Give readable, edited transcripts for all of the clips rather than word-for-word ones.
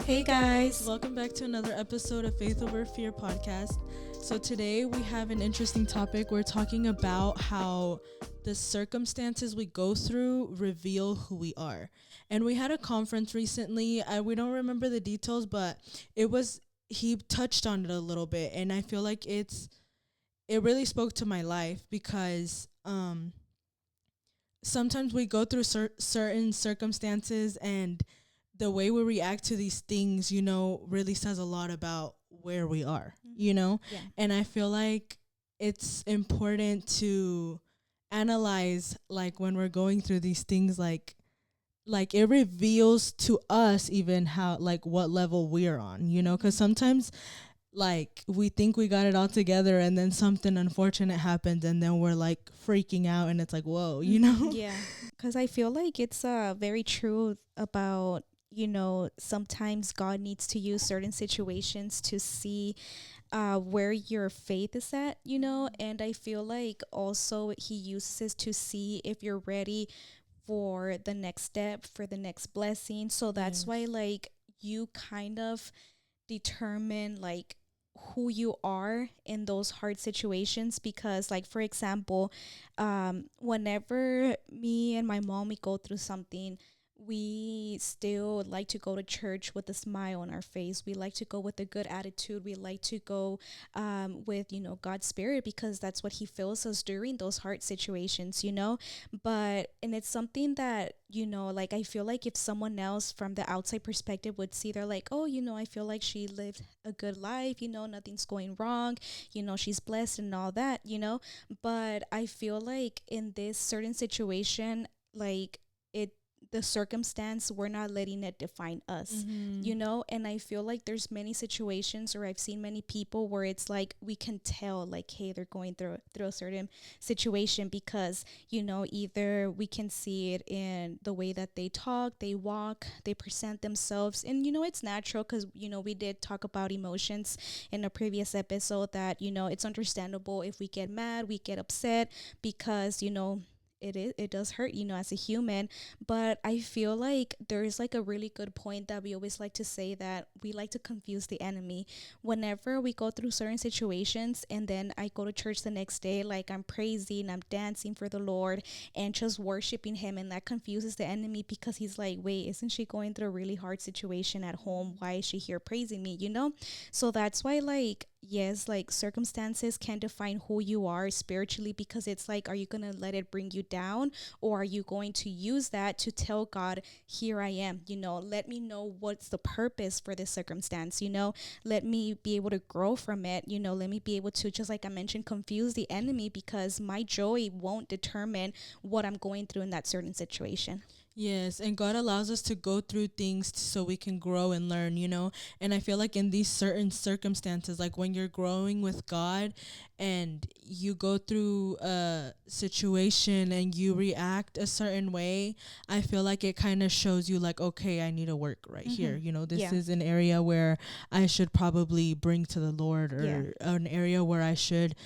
Hey guys. Welcome back to another episode of Faith Over Fear podcast. So today we have an interesting topic. We're talking about how the circumstances we go through reveal who we are. And we had a conference recently. We don't remember the details, but he touched on it a little bit, and I feel like it really spoke to my life because sometimes we go through certain circumstances, and the way we react to these things, really says a lot about where we are, Yeah. And I feel like it's important to analyze, like, when we're going through these things, like it reveals to us even how, like, what level we're on, because sometimes, like, we think we got it all together and then something unfortunate happens and then we're like freaking out and it's like, whoa, Yeah. Because I feel like it's very true about, sometimes God needs to use certain situations to see where your faith is at, and I feel like also He uses to see if you're ready for the next step, for the next blessing. So that's why, Yes. like, you kind of determine, like, who you are in those hard situations, because, like, for example, whenever me and my mom we go through something, we still like to go to church with a smile on our face. We like to go with a good attitude. We like to go with, God's spirit, because that's what He fills us during those hard situations. But and it's something that, like, I feel like if someone else from the outside perspective would see, they're like, oh, I feel like she lived a good life, nothing's going wrong, she's blessed and all that. But I feel like in this certain situation, like, the circumstance, we're not letting it define us, and I feel like there's many situations, or I've seen many people where it's like we can tell, like, hey, they're going through a certain situation, because either we can see it in the way that they talk, they walk, they present themselves, and it's natural, because we did talk about emotions in a previous episode, that it's understandable if we get mad, we get upset, because it does hurt, as a human. But I feel like there is, like, a really good point that we always like to say, that we like to confuse the enemy whenever we go through certain situations, and then I go to church the next day, like, I'm praising, I'm dancing for the Lord and just worshiping Him, and that confuses the enemy, because he's like, wait, isn't she going through a really hard situation at home? Why is she here praising me? So that's why, like, yes, like, circumstances can define who you are spiritually, because it's like, are you gonna let it bring you down, or are you going to use that to tell God, here I am, let me know what's the purpose for this circumstance, let me be able to grow from it, let me be able to, just like I mentioned, confuse the enemy, because my joy won't determine what I'm going through in that certain situation. Yes, and God allows us to go through things so we can grow and learn, And I feel like in these certain circumstances, like when you're growing with God and you go through a situation and you react a certain way, I feel like it kind of shows you, like, okay, I need to work right here. This Yeah. is an area where I should probably bring to the Lord, or an area where I should,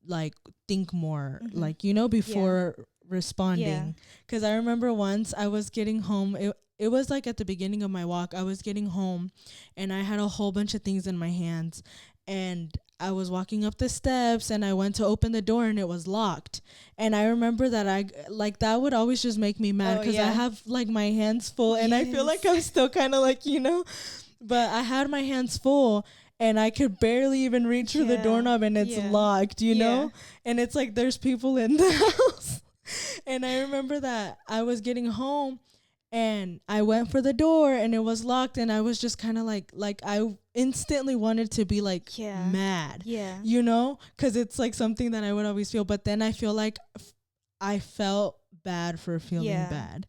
like, think more, like, before responding. Because I remember once I was getting home, it was like at the beginning of my walk, I was getting home and I had a whole bunch of things in my hands, and I was walking up the steps and I went to open the door and it was locked. And I remember that that would always just make me mad, because I have, like, my hands full, and I feel like I'm still kind of like, but I had my hands full and I could barely even reach for the doorknob, and it's locked, and it's like there's people in the house. And I remember that I was getting home and I went for the door and it was locked, and I was just kind of like I instantly wanted to be, like, mad, because it's like something that I would always feel. But then I feel like I felt bad for feeling bad,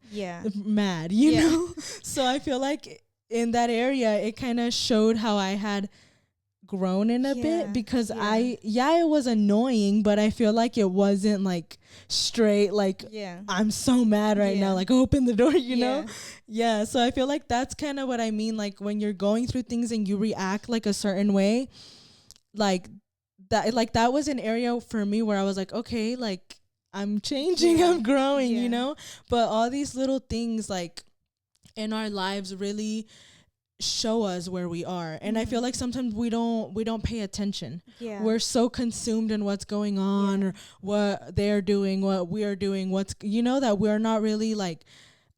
mad, know? So I feel like in that area, it kind of showed how I had grown in a bit, because it was annoying, but I feel like it wasn't, like, straight, like, I'm so mad right now, like, open the door, know? So I feel like that's kind of what I mean, like, when you're going through things and you react like a certain way, like that was an area for me where I was like, okay, like, I'm changing, I'm growing, but all these little things, like, in our lives really show us where we are. And I feel like sometimes we don't pay attention. Yeah. We're so consumed in what's going on, or what they're doing, what we are doing, that we're not really like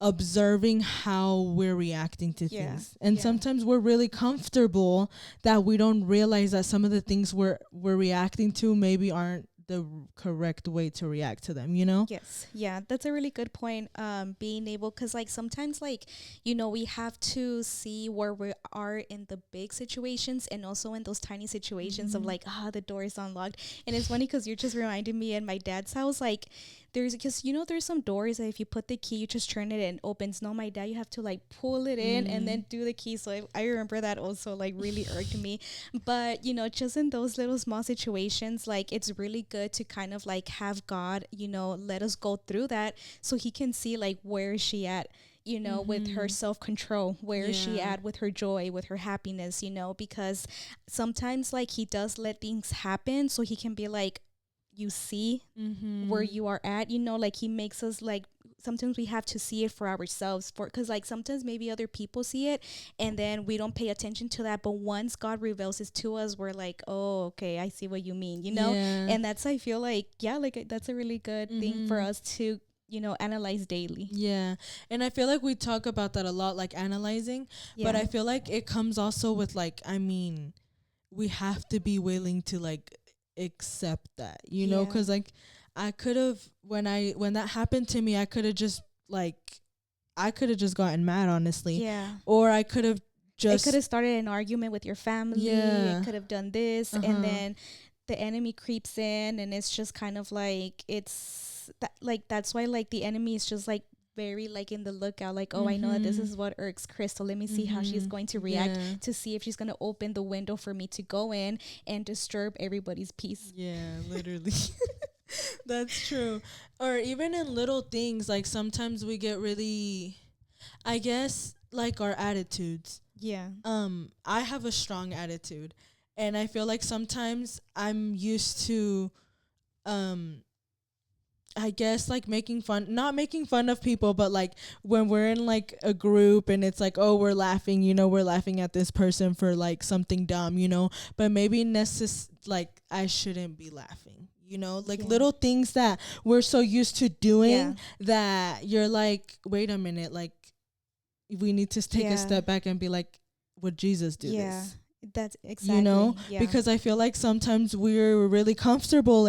observing how we're reacting to things. And sometimes we're really comfortable that we don't realize that some of the things we're reacting to maybe aren't the correct way to react to them, Yes. Yeah, that's a really good point. Being able, because like sometimes like, we have to see where we are in the big situations and also in those tiny situations of like, the door is unlocked. And it's funny because you're just reminding me in my dad's house, like because there's some doors that if you put the key, you just turn it and it opens. No, my dad, you have to like pull it in and then do the key. So I remember that also like really irked me. But just in those little small situations, like it's really good to kind of like have God, let us go through that so he can see like where is she at, with her self-control, where is she at with her joy, with her happiness, because sometimes like he does let things happen so he can be like, you see where you are at, like he makes us like, sometimes we have to see it for ourselves, because like sometimes maybe other people see it and then we don't pay attention to that, but once God reveals it to us, we're like, oh, okay, I see what you mean, and that's, I feel like, that's a really good thing for us to analyze daily. And I feel like we talk about that a lot, like analyzing, but I feel like it comes also with like, we have to be willing to like accept that, because like I could have, when that happened to me, I could have just gotten mad, honestly, or I could have just, it could have started an argument with your family, it could have done this, and then the enemy creeps in, and it's just kind of like, it's that, like, that's why like the enemy is just like very like in the lookout, like, oh, I know that this is what irks Crystal, let me see how she's going to react, to see if she's going to open the window for me to go in and disturb everybody's peace. Literally. That's true. Or even in little things, like sometimes we get really, I guess, like our attitudes. I have a strong attitude, and I feel like sometimes I'm used to I guess like not making fun of people, but like when we're in like a group and it's like, oh, we're laughing, we're laughing at this person for like something dumb, but maybe like I shouldn't be laughing, like little things that we're so used to doing that you're like, wait a minute, like we need to take a step back and be like, would Jesus do this? That's exactly, because I feel like sometimes we're really comfortable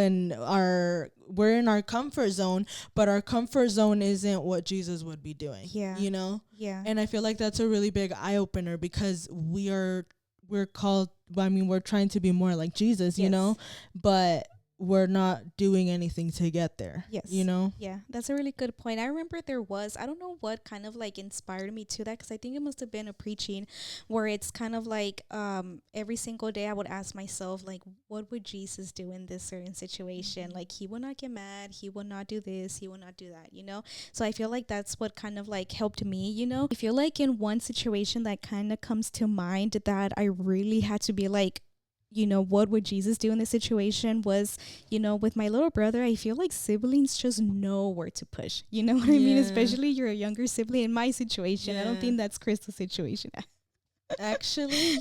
we're in our comfort zone, but our comfort zone isn't what Jesus would be doing. And I feel like that's a really big eye opener, because we're called, we're trying to be more like Jesus, but we're not doing anything to get there. That's a really good point. I remember I don't know what kind of like inspired me to that, because I think it must have been a preaching where it's kind of like every single day I would ask myself, like, what would Jesus do in this certain situation? Like, he will not get mad, he will not do this, he will not do that, so I feel like that's what kind of like helped me. I feel like in one situation that kind of comes to mind that I really had to be like, what would Jesus do in this situation was, with my little brother, I feel like siblings just know where to push. You know what I mean? Especially you're a younger sibling. In my situation, I don't think that's Crystal's situation. Actually,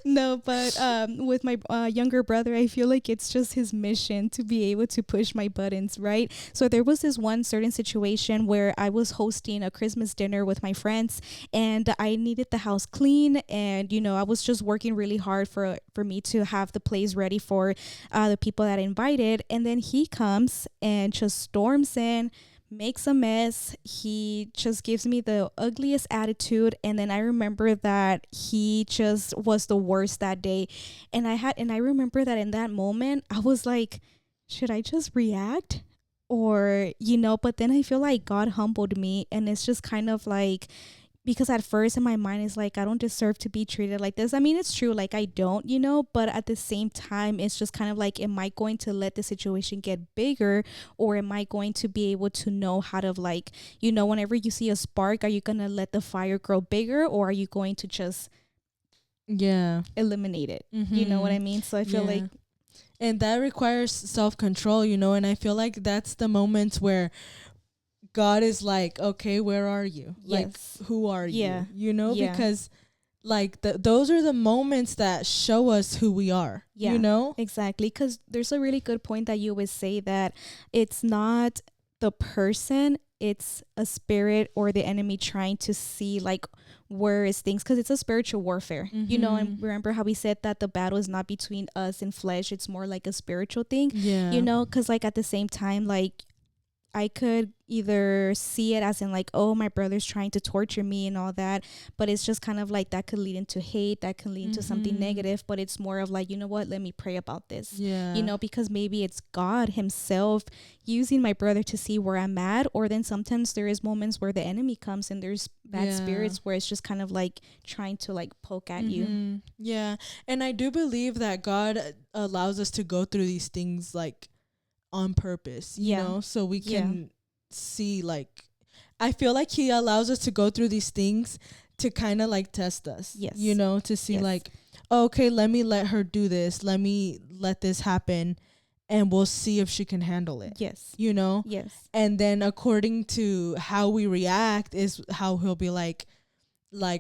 No, but with my younger brother, I feel like it's just his mission to be able to push my buttons, right? So there was this one certain situation where I was hosting a Christmas dinner with my friends, and I needed the house clean, and I was just working really hard for me to have the place ready for the people that I invited, and then he comes and just storms in, makes a mess. He just gives me the ugliest attitude, and then I remember that he just was the worst that day. And I remember that in that moment I was like, should I just react, or but then I feel like God humbled me, and it's just kind of like, because at first in my mind is like, I don't deserve to be treated like this. I mean, it's true, like I don't, but at the same time, it's just kind of like, am I going to let the situation get bigger, or am I going to be able to know how to like, whenever you see a spark, are you going to let the fire grow bigger, or are you going to just eliminate it? You know what I mean? So I feel like, and that requires self-control, and I feel like that's the moments where God is like, okay, where are you? Like, Yes. who are Yeah. you? You know, Yeah. because like those are the moments that show us who we are, Yeah, you know? exactly. Because there's a really good point that you always say that it's not the person, it's a spirit or the enemy trying to see like where is things, because it's a spiritual warfare, you know. And remember how we said that the battle is not between us and flesh, it's more like a spiritual thing, Yeah. you know. Because like at the same time, like I could either see it as in like, oh, my brother's trying to torture me and all that, but it's just kind of like that could lead into hate, that can lead into something negative. But it's more of like, you know what, let me pray about this. Yeah. You know, because maybe it's God himself using my brother to see where I'm at. Or then sometimes there is moments where the enemy comes and there's bad spirits where it's just kind of like trying to like poke at you. Yeah. And I do believe that God allows us to go through these things like on purpose, you know, so we can see, like, I feel like he allows us to go through these things to kind of like test us, you know, to see like, oh, okay, let me let her do this, let me let this happen, and we'll see if she can handle it. You know. And then according to how we react is how he'll be like,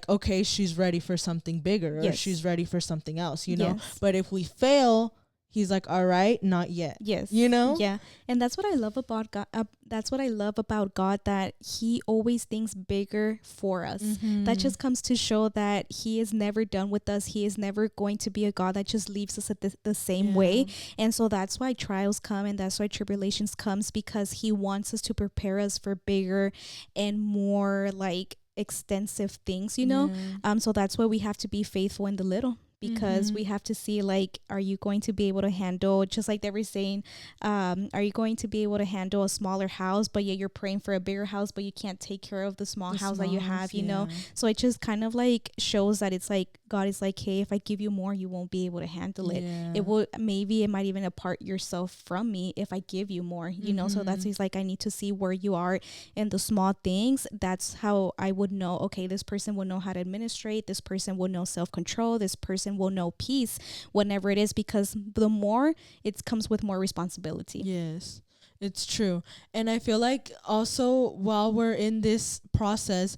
okay, she's ready for something bigger, or she's ready for something else, you know. But if we fail, he's like, all right, not yet. You know? Yeah. And that's what I love about God. That's what I love about God, that he always thinks bigger for us. That just comes to show that he is never done with us. He is never going to be a God that just leaves us at the same way. And so that's why trials come, and that's why tribulations comes, because he wants us to prepare us for bigger and more like extensive things, you know. So that's why we have to be faithful in the little, because we have to see like, are you going to be able to handle, just like they were saying, are you going to be able to handle a smaller house, but yet you're praying for a bigger house, but you can't take care of the small house that you have, you know. So it just kind of like shows that it's like God is like, hey, if I give you more, you won't be able to handle it. It will, maybe it might even apart yourself from me if I give you more, you know. So that's, he's like, I need to see where you are in the small things. That's how I would know, okay, this person will know how to administrate, this person will know self-control, this person will know peace, whatever it is, because the more it comes with more responsibility. Yes, it's true. And I feel like also while we're in this process,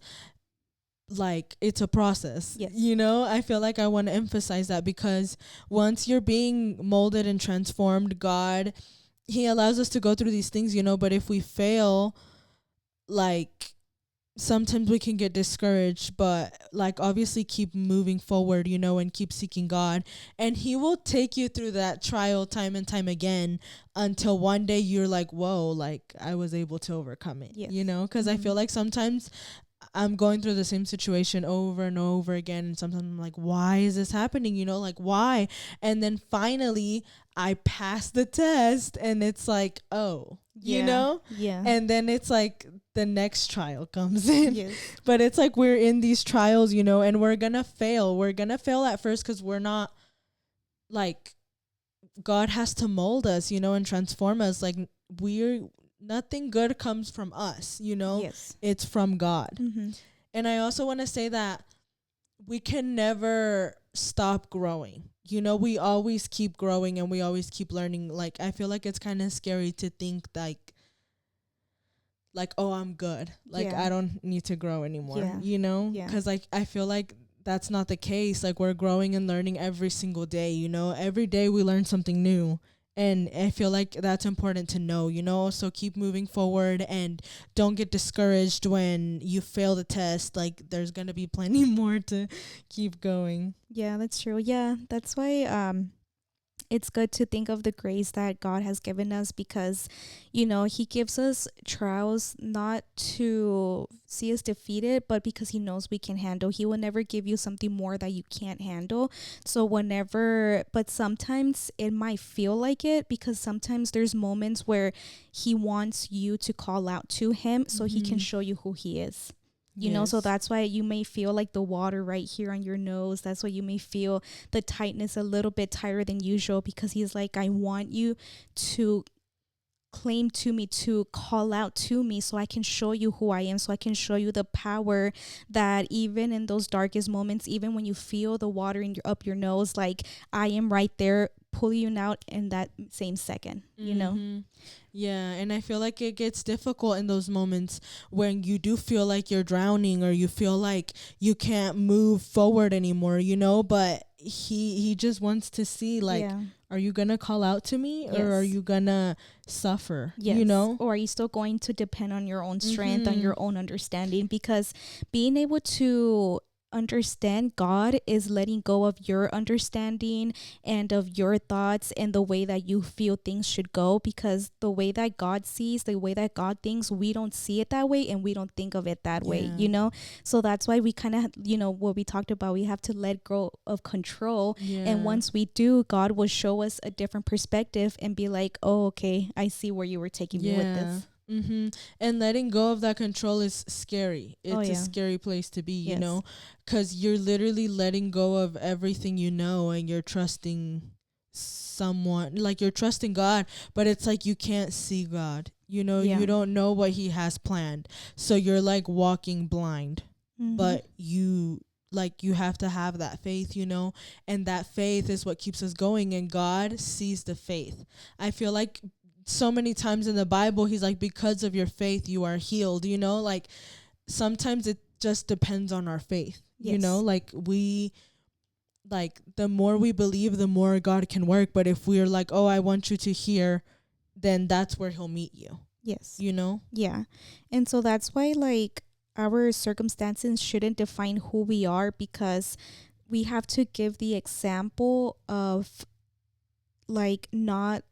like, it's a process, you know. I feel like I want to emphasize that, because once you're being molded and transformed, God, he allows us to go through these things, you know. But if we fail, like, sometimes we can get discouraged, but like, obviously keep moving forward, you know, and keep seeking God, and he will take you through that trial time and time again, until one day you're like, whoa, like, I was able to overcome it, you know. Because I feel like sometimes I'm going through the same situation over and over again, and sometimes I'm like, why is this happening, you know, like, why? And then finally I pass the test, and it's like, oh, you know. And then it's like the next trial comes in. But it's like, we're in these trials, you know, and we're gonna fail at first, because we're not, like, God has to mold us, you know, and transform us. Like, nothing good comes from us, you know. It's from God. And I also want to say that we can never stop growing, you know. We always keep growing, and we always keep learning. Like, I feel like it's kind of scary to think like, oh, I'm good, like, I don't need to grow anymore, you know. Because like, I feel like that's not the case. Like, we're growing and learning every single day, you know. Every day we learn something new, and I feel like that's important to know, you know. So keep moving forward, and don't get discouraged when you fail the test. Like, there's gonna be plenty more to keep going. Yeah, that's true. Yeah, that's why it's good to think of the grace that God has given us, because, you know, he gives us trials not to see us defeated, but because he knows we can handle. He will never give you something more that you can't handle. So but sometimes it might feel like it, because sometimes there's moments where he wants you to call out to him so he can show you who he is. You know, so that's why you may feel like the water right here on your nose. That's why you may feel the tightness a little bit tighter than usual, because he's like, I want you to claim to me, to call out to me, so I can show you who I am, so I can show you the power that even in those darkest moments, even when you feel the water up your nose, like, I am right there pull you out in that same second, you know? Yeah, and I feel like it gets difficult in those moments when you do feel like you're drowning or you feel like you can't move forward anymore, you know, but he just wants to see, like, Yeah. are you going to call out to me, or are Yes. you going to suffer, Yes. you know? Or are you still going to depend on your own strength, on your own understanding? Because being able to understand God is letting go of your understanding and of your thoughts and the way that you feel things should go, because the way that God sees, the way that God thinks, we don't see it that way and we don't think of it that way, you know? So that's why we kind of, you know, what we talked about, we have to let go of control. And once we do, God will show us a different perspective and be like, oh, okay, I see where you were taking me with this. And letting go of that control is scary. It's a scary place to be, you know, because you're literally letting go of everything, you know, and you're trusting someone, like you're trusting God, but it's like you can't see God, you know, you don't know what he has planned. So you're like walking blind, but you have to have that faith, you know, and that faith is what keeps us going, and God sees the faith. I feel like so many times in the Bible, he's like, because of your faith, you are healed, you know, like sometimes it just depends on our faith, you know, like the more we believe, the more God can work. But if we're like, oh, I want you to hear, then that's where he'll meet you. Yes. You know? Yeah. And so that's why, like, our circumstances shouldn't define who we are, because we have to give the example of, like, not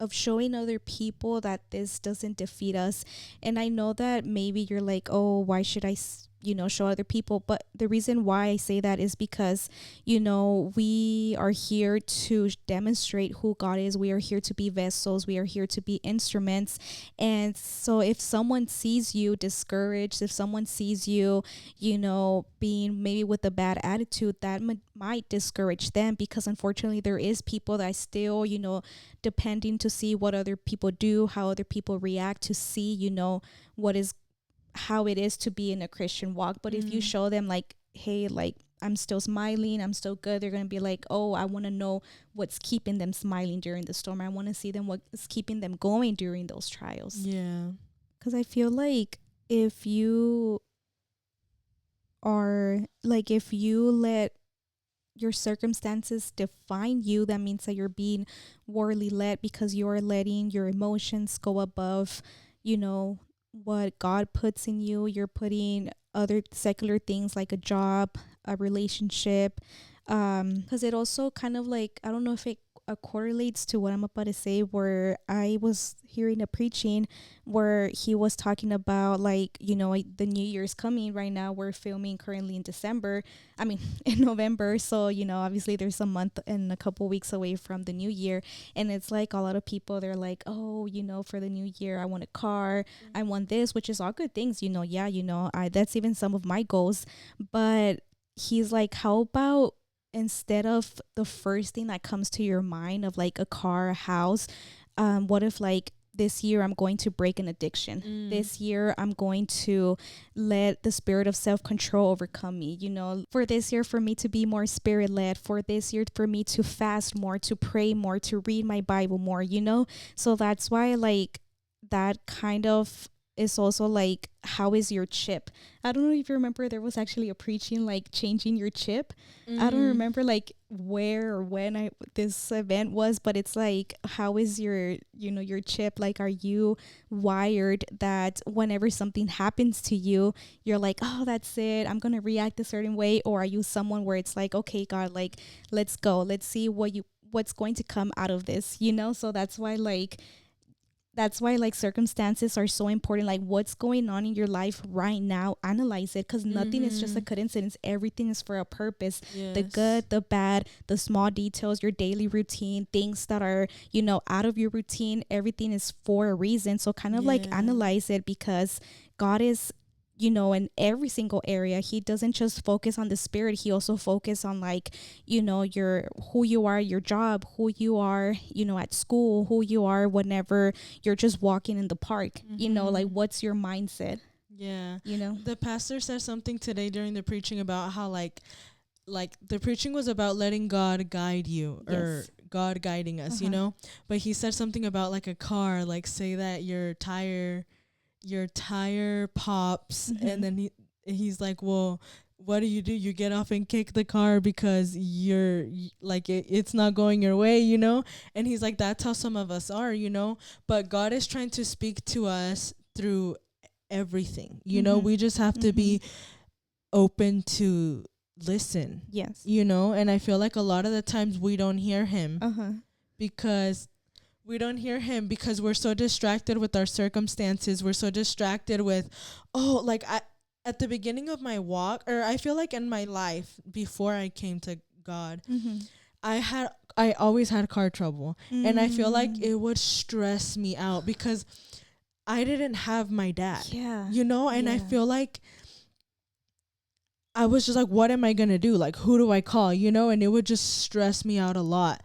of showing other people that this doesn't defeat us. And I know that maybe you're like, oh, why should I you know, show other people? But the reason why I say that is because, you know, we are here to demonstrate who God is. We are here to be vessels. We are here to be instruments. And so if someone sees you discouraged, if someone sees you, you know, being maybe with a bad attitude, that might discourage them, because unfortunately there is people that still, you know, depending to see what other people do, how other people react, to see, you know, how it is to be in a Christian walk. But if you show them like, hey, like, I'm still smiling, I'm still good, they're going to be like, oh, I want to know what's keeping them smiling during the storm. I want to see them, what's keeping them going during those trials. Yeah. Because I feel like if you let your circumstances define you, that means that you're being worldly led, because you're letting your emotions go above, you know, what God puts in you. You're putting other secular things like a job, a relationship, because it also kind of like, I don't know if it correlates to what I'm about to say, where I was hearing a preaching where he was talking about, like, you know, the New Year's coming right now. We're filming currently in in November. So, you know, obviously there's a month and a couple weeks away from the new year. And it's like a lot of people, they're like, oh, you know, for the new year, I want a car, I want this, which is all good things, you know. Yeah, you know, that's even some of my goals. But he's like, how about instead of the first thing that comes to your mind of like a car, a house, what if like this year I'm going to break an addiction. This year I'm going to let the spirit of self-control overcome me, you know, for this year for me to be more spirit-led, for this year for me to fast more, to pray more, to read my Bible more, you know. So that's why, like, that kind of is also like, how is your chip? I don't know if you remember, there was actually a preaching like changing your chip. I don't remember like where or when this event was, but it's like, how is your, you know, your chip? Like, are you wired that whenever something happens to you, you're like, oh, that's it, I'm gonna react a certain way? Or are you someone where it's like, okay, God, like, let's go, let's see what's going to come out of this, you know? So that's why like circumstances are so important. Like, what's going on in your life right now, analyze it, because nothing is just a coincidence. Everything is for a purpose. The good, the bad, the small details, your daily routine, things that are, you know, out of your routine, everything is for a reason. So kind of like analyze it, because God is, you know, in every single area. He doesn't just focus on the spirit. He also focus on, like, you know, who you are, your job, who you are, you know, at school, who you are whenever you're just walking in the park, you know, like, what's your mindset? Yeah. You know, the pastor said something today during the preaching about how like the preaching was about letting God guide you or God guiding us, you know. But he said something about like a car, like say that your tire pops, and then he's like, well, what do? You get off and kick the car because like it's not going your way, you know. And he's like, that's how some of us are, you know. But God is trying to speak to us through everything, you know. We just have to be open to listen. Yes. You know, and I feel like a lot of the times we don't hear him because we're so distracted with our circumstances. We're so distracted with, at the beginning of my walk, or I feel like in my life before I came to God, I always had car trouble. And I feel like it would stress me out because I didn't have my dad. Yeah. You know, and I feel like I was just like, what am I going to do? Like, who do I call? You know, and it would just stress me out a lot.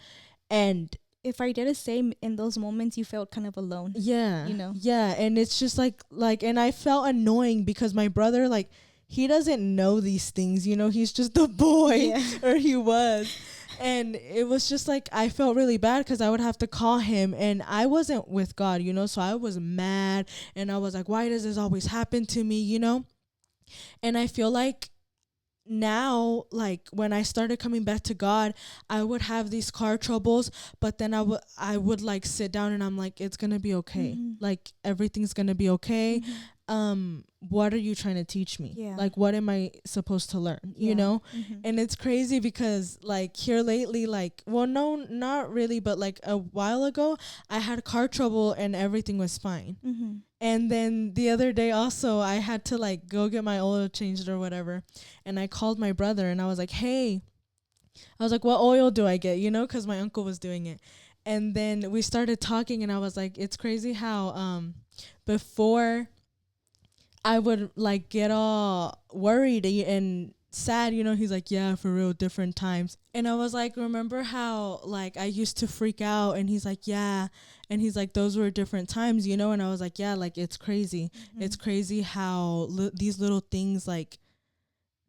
And if I did the same in those moments, you felt kind of alone. Yeah. You know? Yeah. And it's just like, and I felt annoying because my brother, like, he doesn't know these things, you know, he's just a boy, or he was. And it was just like, I felt really bad because I would have to call him, and I wasn't with God, you know, so I was mad, and I was like, why does this always happen to me, you know? And I feel like now, like when I started coming back to God, I would have these car troubles, but then I would like sit down and I'm like, it's gonna be okay. Like everything's gonna be okay. What are you trying to teach me? Like, what am I supposed to learn? You know? And it's crazy because like here lately, like, well, no, not really, but like a while ago, I had car trouble and everything was fine. And then the other day also, I had to like go get my oil changed or whatever. And I called my brother and I was like, hey, I was like, what oil do I get? You know, because my uncle was doing it. And then we started talking and I was like, it's crazy how before I would like get all worried and sad, you know. He's like, yeah, for real, different times. And I was like, remember how like I used to freak out? And he's like, yeah. And he's like, those were different times, you know. And I was like, yeah, like it's crazy. It's crazy how these little things like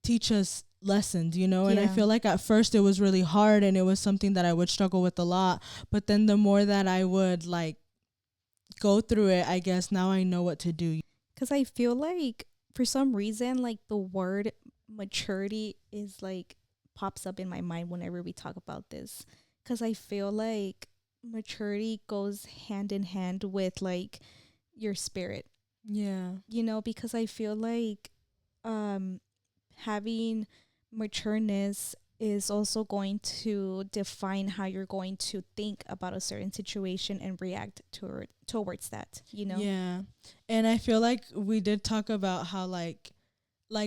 teach us lessons, you know. And I feel like at first it was really hard and it was something that I would struggle with a lot, but then the more that I would like go through it, I guess now I know what to do. Because I feel like for some reason, like the word maturity is like pops up in my mind whenever we talk about this. Because I feel like maturity goes hand in hand with like your spirit. Yeah. You know, because I feel like having matureness is also going to define how you're going to think about a certain situation and react towards that, you know? Yeah. And I feel like we did talk about how like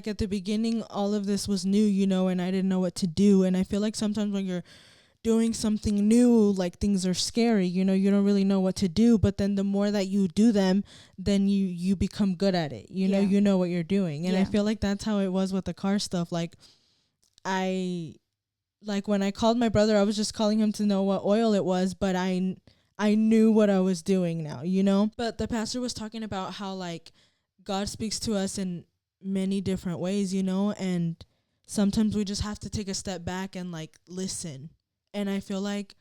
at the beginning, all of this was new, you know, and I didn't know what to do. And I feel like sometimes when you're doing something new, like things are scary, you know, you don't really know what to do. But then the more that you do them, then you become good at it. You know what you're doing. And I feel like that's how it was with the car stuff. Like when I called my brother, I was just calling him to know what oil it was, but I knew what I was doing now, you know? But the pastor was talking about how like God speaks to us in many different ways, you know, and sometimes we just have to take a step back and like listen. And I feel like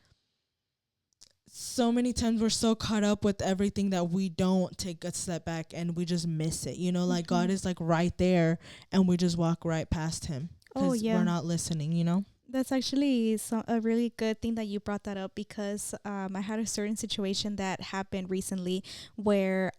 so many times we're so caught up with everything that we don't take a step back and we just miss it, you know, like God is like right there and we just walk right past him because we're not listening, you know. That's actually a really good thing that you brought that up because I had a certain situation that happened recently where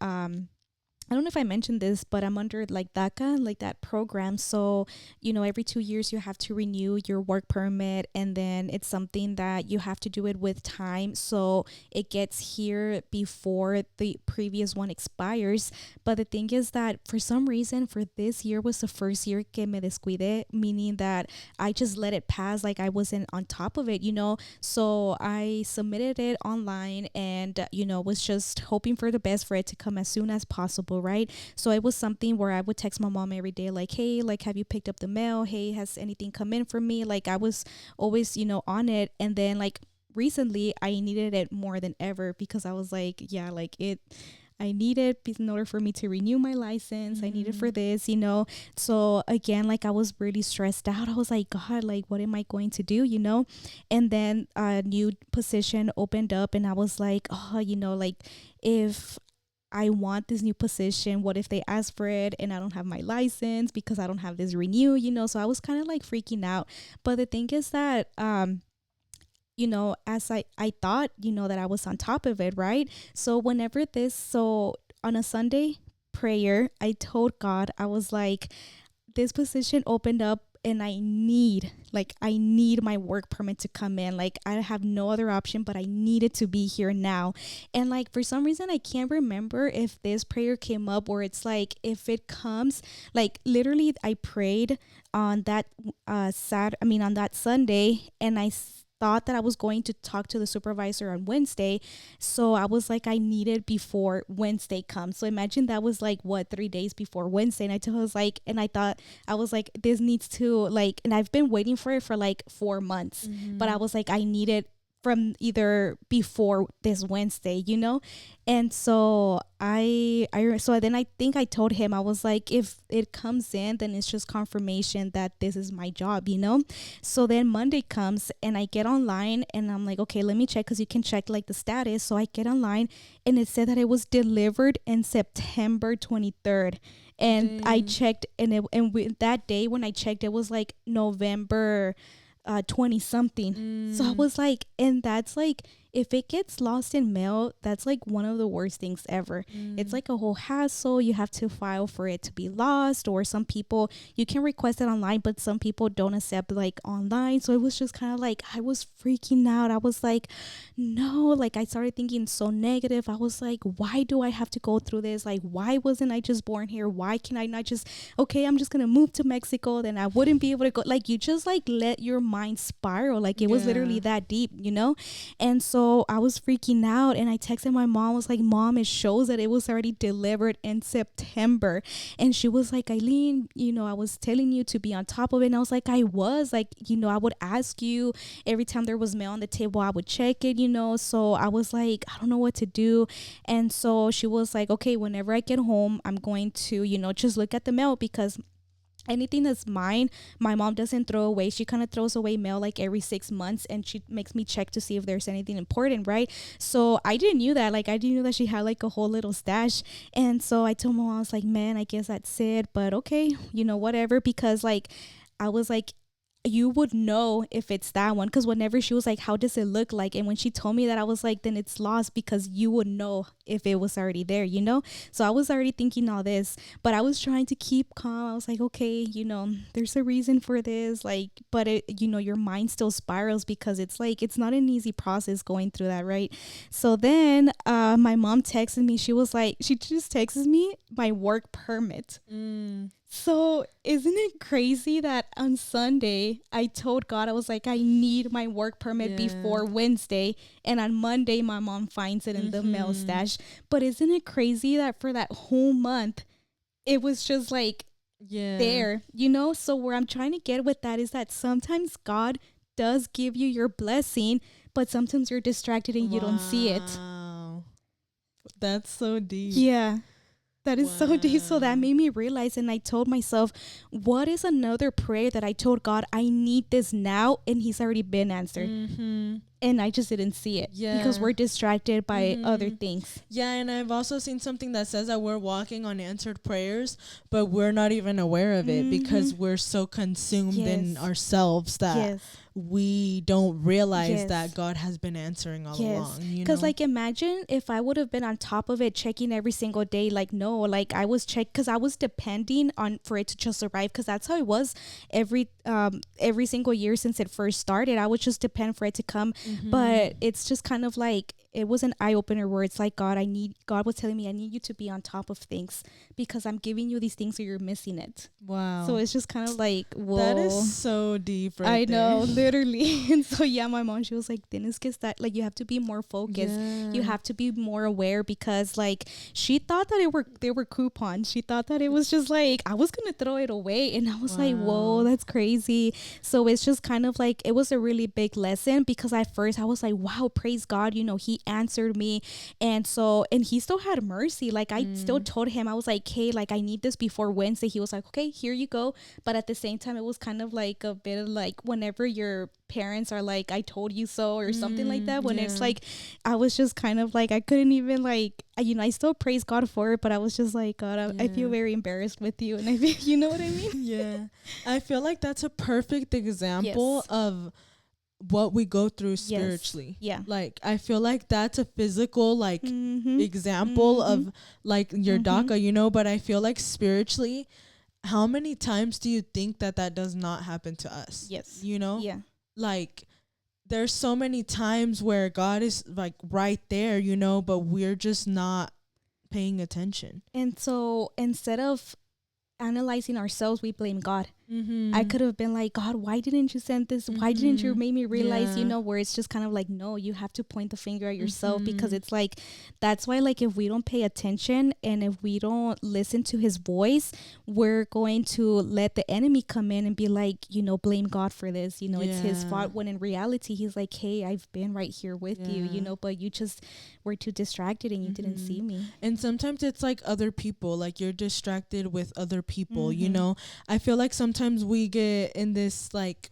I don't know if I mentioned this, but I'm under like DACA, like that program. So, you know, every 2 years you have to renew your work permit, and then it's something that you have to do it with time. So it gets here before the previous one expires. But the thing is that for some reason, for this year was the first year que me descuide, meaning that I just let it pass. Like I wasn't on top of it, you know. So I submitted it online and, you know, was just hoping for the best for it to come as soon as possible. Right. So it was something where I would text my mom every day, like, hey, like, have you picked up the mail? Hey, has anything come in for me? Like I was always, you know, on it. And then like recently I needed it more than ever because I was like, yeah, like I need it in order for me to renew my license. I need it for this, you know. So again, like I was really stressed out. I was like, God, like what am I going to do, you know? And then a new position opened up and I was like, oh, you know, like if I want this new position, what if they ask for it and I don't have my license because I don't have this renew, you know? So I was kind of like freaking out. But the thing is that you know, as I thought, you know, that I was on top of it, right? So whenever so on a Sunday prayer, I told God, I was like, this position opened up and I need my work permit to come in. Like I have no other option, but I need it to be here now. And like for some reason I can't remember if this prayer came up or it's like if it comes, like literally I prayed on that on that Sunday and thought that I was going to talk to the supervisor on Wednesday. So I was like, I need it before Wednesday comes. So imagine that was like, what, 3 days before Wednesday. And I was like, and I thought, I was like, this needs to like, and I've been waiting for it for like 4 months. But I was like, I need it from either before this Wednesday, you know? And so so then I think I told him, I was like, if it comes in, then it's just confirmation that this is my job, you know? So then Monday comes and I get online and I'm like, okay, let me check, because you can check like the status. So I get online and it said that it was delivered in September 23rd. And I checked that day when I checked, it was like November 20 something. So I was like, and that's like, if it gets lost in mail, that's like one of the worst things ever. It's like a whole hassle. You have to file for it to be lost, or some people, you can request it online, but some people don't accept like online. So it was just kind of like, I was freaking out. I was like, no, like I started thinking so negative. I was like, why do I have to go through this? Like, why wasn't I just born here? Why can I not just, okay, I'm just gonna move to Mexico, then I wouldn't be able to go. Like, you just like let your mind spiral. Like it was literally that deep, you know? And so I was freaking out and I texted my mom. I was like, Mom, it shows that it was already delivered in September. And she was like, Aylin, you know, I was telling you to be on top of it. And I was like, I was like, you know, I would ask you every time there was mail on the table, I would check it, you know. So I was like, I don't know what to do. And so she was like, okay, whenever I get home, I'm going to, you know, just look at the mail, because anything that's mine, my mom doesn't throw away. She kind of throws away mail like every 6 months, and she makes me check to see if there's anything important, right? So I didn't knew that. Like I didn't know that she had like a whole little stash. And so I told my mom, I was like, man, I guess that's it. But okay, you know, whatever. Because like I was like, you would know if it's that one, because whenever she was like, how does it look like, and when she told me that, I was like, then it's lost, because you would know if it was already there, you know. So I was already thinking all this, but I was trying to keep calm. I was like, okay, you know, there's a reason for this, like, but it, you know, your mind still spirals, because it's like, it's not an easy process going through that, right? So then my mom texted me. She was like, she just texts me my work permit. So isn't it crazy that on Sunday I told God, I was like, I need my work permit before Wednesday, and on Monday my mom finds it in the mail stash. But isn't it crazy that for that whole month it was just like there, you know? So where I'm trying to get with that is that sometimes God does give you your blessing, but sometimes you're distracted and you don't see it. That's so deep. Yeah. That is so deep. So that made me realize, and I told myself, what is another prayer that I told God, I need this now, and he's already been answered. And I just didn't see it because we're distracted by other things. Yeah, and I've also seen something that says that we're walking on answered prayers, but we're not even aware of it because we're so consumed in ourselves that we don't realize that God has been answering all along. Because like imagine if I would have been on top of it, checking every single day. Like no, like I was because I was depending on for it to just arrive, because that's how it was every single year since it first started. I would just depend for it to come. But it's just kind of like, it was an eye-opener where it's like, God was telling me, I need you to be on top of things, because I'm giving you these things so you're missing it. Wow. So it's just kind of like, whoa. That is so deep I know, literally. And so yeah, my mom, she was like, tienes que estar, like you have to be more focused. You have to be more aware, because like she thought that they were coupons. She thought that it was just like I was gonna throw it away, and I was like, whoa, that's crazy. So it's just kind of like, it was a really big lesson, because at first I was like, wow, praise God, you know, he answered me. And so, and he still had mercy. Like I still told him, I was like, hey, like I need this before Wednesday. He was like, okay, here you go. But at the same time, it was kind of like a bit of like whenever your parents are like, I told you so, or something like that, when it's like, I was just kind of like, I couldn't even like, you know, I still praise God for it, but I was just like, God, I feel very embarrassed with you. And I feel, you know what I mean? Yeah. I feel like that's a perfect example of what we go through spiritually. Yeah. Like I feel like that's a physical like example of like your DACA, you know, but I feel like spiritually, how many times do you think that does not happen to us? Yes. You know? Yeah. Like there's so many times where God is like right there, you know, but we're just not paying attention. And so instead of analyzing ourselves, we blame God. I could have been like, God, why didn't you send this? Why didn't you make me realize, you know, where it's just kind of like, no, you have to point the finger at yourself, because it's like, that's why, like, if we don't pay attention and if we don't listen to his voice, we're going to let the enemy come in and be like, you know, blame God for this, you know, it's his fault, when in reality, he's like, hey, I've been right here with you, you know, but you just were too distracted and you didn't see me. And sometimes it's like other people, like you're distracted with other people, you know. I feel like sometimes we get in this like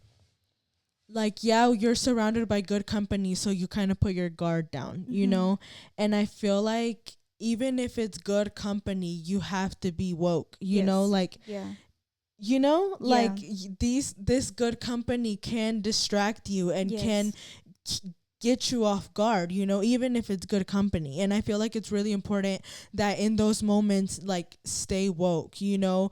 yeah, you're surrounded by good company, so you kind of put your guard down, you know. And I feel like even if it's good company, you have to be woke, you know, like you know, like this good company can distract you and can get you off guard, you know, even if it's good company. And I feel like it's really important that in those moments, like, stay woke, you know,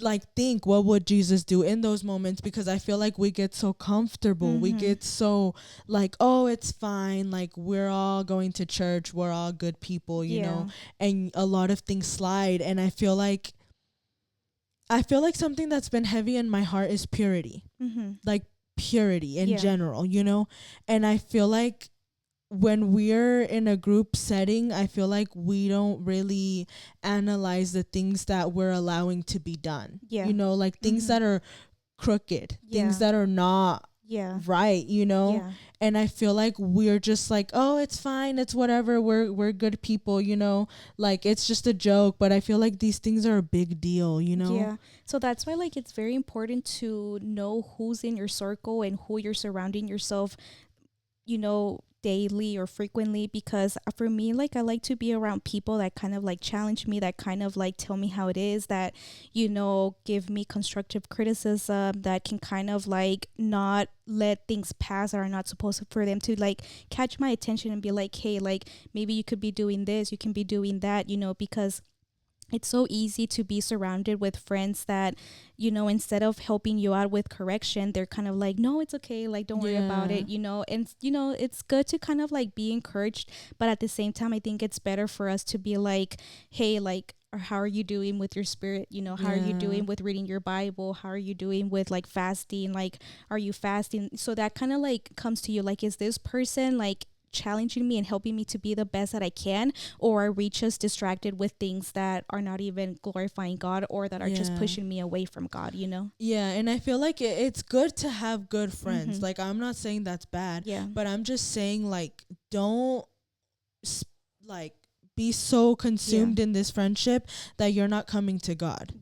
like think, what would Jesus do in those moments? Because I feel like we get so comfortable, we get so like, oh, it's fine, like we're all going to church, we're all good people, you know, and a lot of things slide. And I feel like something that's been heavy in my heart is purity, like purity in general, you know. And I feel like when we're in a group setting, I feel like we don't really analyze the things that we're allowing to be done. You know, like things that are crooked, things that are not right, you know. And I feel like we're just like, oh, it's fine, it's whatever, we're good people, you know, like it's just a joke. But I feel like these things are a big deal, you know. So that's why, like, it's very important to know who's in your circle and who you're surrounding yourself, you know, daily or frequently. Because for me, like, I like to be around people that kind of like challenge me, that kind of like tell me how it is, that, you know, give me constructive criticism, that can kind of like not let things pass that are not supposed to, for them to like catch my attention and be like, hey, like maybe you could be doing this, you can be doing that, you know. Because it's so easy to be surrounded with friends that, you know, instead of helping you out with correction, they're kind of like, no, it's okay, like don't worry about it, you know. And you know, it's good to kind of like be encouraged, but at the same time, I think it's better for us to be like, hey, like, or how are you doing with your spirit, you know, how are you doing with reading your Bible, how are you doing with like fasting, like are you fasting? So that kind of like comes to you, like, is this person like challenging me and helping me to be the best that I can, or are we just distracted with things that are not even glorifying God, or that are just pushing me away from God, you know? And I feel like it's good to have good friends. Like, I'm not saying that's bad, but I'm just saying, like, don't like be so consumed in this friendship that you're not coming to God.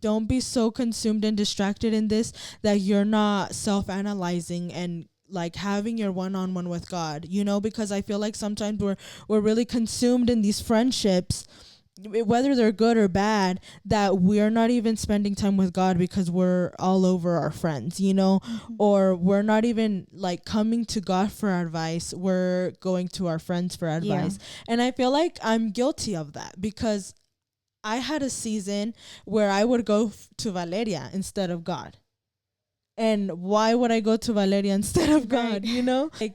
Don't be so consumed and distracted in this that you're not self-analyzing and like having your one-on-one with God, you know. Because I feel like sometimes we're really consumed in these friendships, whether they're good or bad, that we're not even spending time with God because we're all over our friends, you know. Or we're not even like coming to God for advice, we're going to our friends for advice. And I feel like I'm guilty of that, because I had a season where I would go to Valeria instead of God. And why would I go to Valeria instead of God, you know? Like,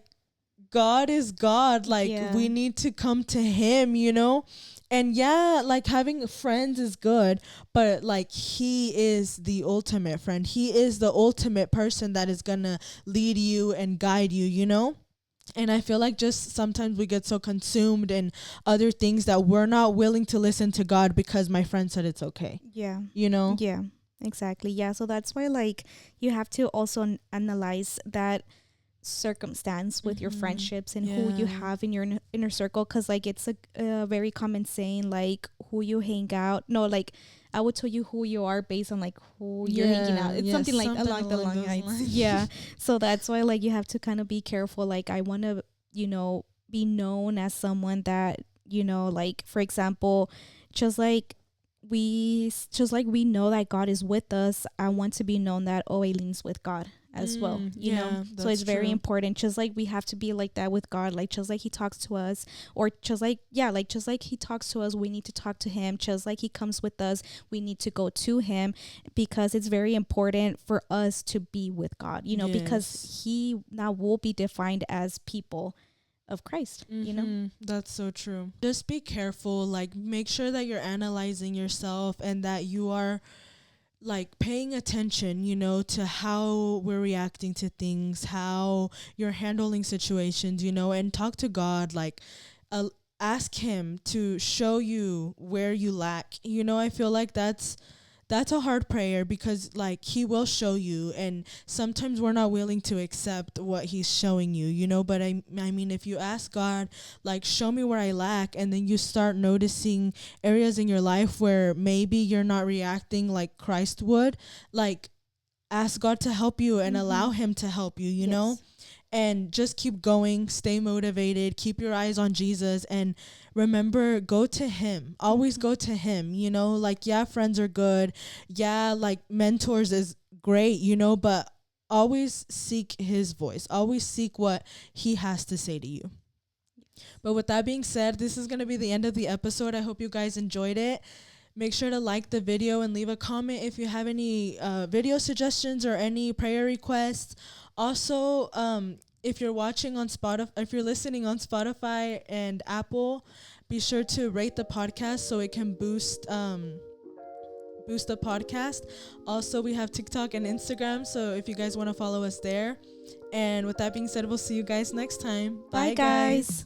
God is God. Like, we need to come to him, you know? And like having friends is good, but like he is the ultimate friend. He is the ultimate person that is gonna lead you and guide you, you know? And I feel like just sometimes we get so consumed in other things that we're not willing to listen to God because my friend said it's okay. You know? Exactly. So that's why, like, you have to also analyze that circumstance with your friendships and who you have in your inner circle, because like it's a very common saying, like who you hang out, no, like I would tell you who you are based on like who you're hanging out. It's something like along the lines. Yeah. So that's why like you have to kind of be careful. Like I want to, be known as someone that, like for example, just like we know that God is with us. I want to be known that Aylins with God as well, so it's very important. Just like we have to be like that with God, like just like he talks to us, or just like he talks to us, we need to talk to him. Just like he comes with us, we need to go to him, because it's very important for us to be with God, because he now will be defined as people of Christ. That's so true. Just be careful, like make sure that you're analyzing yourself and that you are like paying attention, to how we're reacting to things, how you're handling situations, and talk to God, like ask him to show you where you lack. I feel like that's a hard prayer, because like he will show you, and sometimes we're not willing to accept what he's showing you, but I mean, if you ask God, like show me where I lack, and then you start noticing areas in your life where maybe you're not reacting like Christ would, like ask God to help you and allow him to help you, you know? And just keep going, stay motivated, keep your eyes on Jesus, and remember, go to him. Always go to him, like, yeah, friends are good. Yeah, like mentors is great, but always seek his voice. Always seek what he has to say to you. But with that being said, this is going to be the end of the episode. I hope you guys enjoyed it. Make sure to like the video and leave a comment if you have any video suggestions or any prayer requests. Also, if you're watching on Spotify, if you're listening on Spotify and Apple, be sure to rate the podcast so it can boost the podcast. Also, we have TikTok and Instagram, so if you guys want to follow us there. And with that being said, we'll see you guys next time. Bye guys.